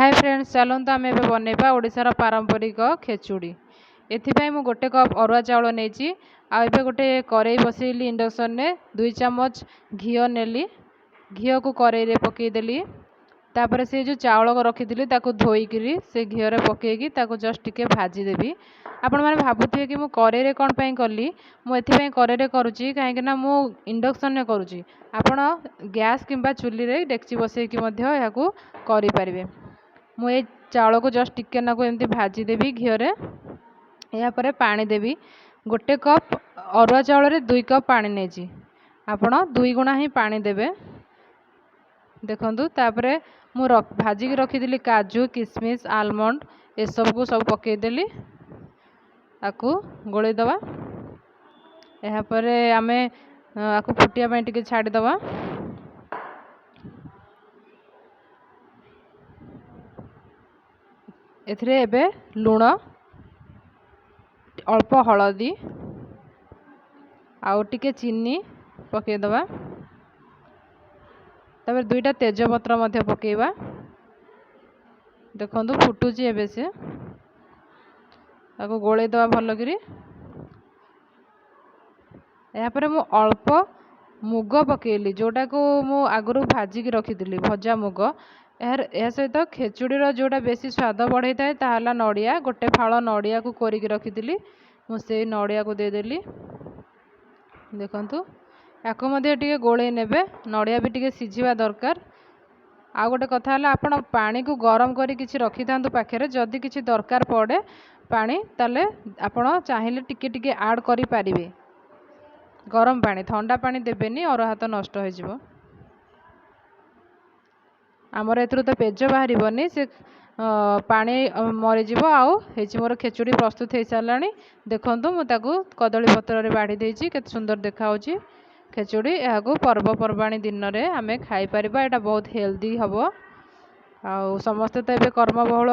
Hi friends, चलते आम एबे बनैबा ओडिशार पारंपरिक खेचुड़ी। एथिपाई मु गोटे कप अरुआ चाउल नेची आ एबे गोटे करेई बसैली इंडक्शन ने 2 चम्मच घिओ नेली। घिओ को करेई रे पकई देली। तापर से जो चाउल को रखी ताकू धोईकरी से घिओ रे पकईकी ताकू जस्ट टिके भाजी देबी। आपण माने भाबुथिबे कि मु करेई रे कोन पई कली। मु एथिपाई करेई रे करूची काहे ना मु इंडक्शन ने करूची। आपण गैस किंबा चुली रे डेक्ची बसैकी मध्य याकू करि परिबे। मुझे चाउल को जस्ट टिके नाकू एमती भाजी देवी घीओ यापर पानी देवी। गोटे कप अरुआ चाउल रे 2 कप पानी नेजी आपण 2 गुणा ही पानी देबे। देखंतु तापरे मु भाजी की रखी काजू किशमिश आलमंड ए सब को सब पकई देली। आकू गोले दवा। यापर आमे आकू फुटिया पई टिके छाड़ी दवा। एथिरे एबे लुण अल्प हलदी आउ टिके चीनी पकई दवा। तापर 2टा तेजपत्र मध्य पकईबा। देखंतु फुटुची एबे से ताको गोले दवा भलो करी। यापर मु अल्प मुग पकईली जोटा को मु आगु भाजी की रखी भजा मुग। यह सहित खेचुड़ीर जोटा बेसी स्वाद बढ़े थाए ताहला नड़िया। गोटे फाड़ नड़िया को कोरिकी रखी मुझे नड़िया को देदेली। देखंतु याको मध्य टिके गोले नेबे। नड़िया भी टिके सिझिबा दरकार। आ गोटे कथा हला आपण पानी को गरम करी किछि रखि थांतु पाखरे। जदि किछि दरकार पड़े पानी ताले आपण चाहिले टिके टिके ऐड करि पारिबे। गरम पानी ठंडा पानी देबेनी और हाथ नष्ट हो जिवो। आमर एथुरु तो पेज बाहरी बनी से पानी मरीज आउ मोर खेचुड़ी प्रस्तुत हो साराणी। देखंतु मु ताकू कदली पत्र रे बाढ़ी देछि केते सुंदर देखा होछि खेचुड़ी। याकू पर्वपर्वाणी दिन रे आमे खाई परिबा। एटा बहुत हेल्दी हबो। आ समस्त तो एबे कर्मबहुल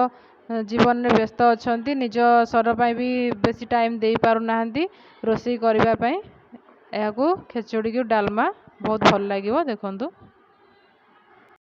जीवन रे व्यस्त अछंती। निज शरीर पई भी बेसी टाइम देई पारु नाहंती रोषेई करबा पई। याकू खेचुड़ी की डालमा बहुत भल लागिवो। देखंतु।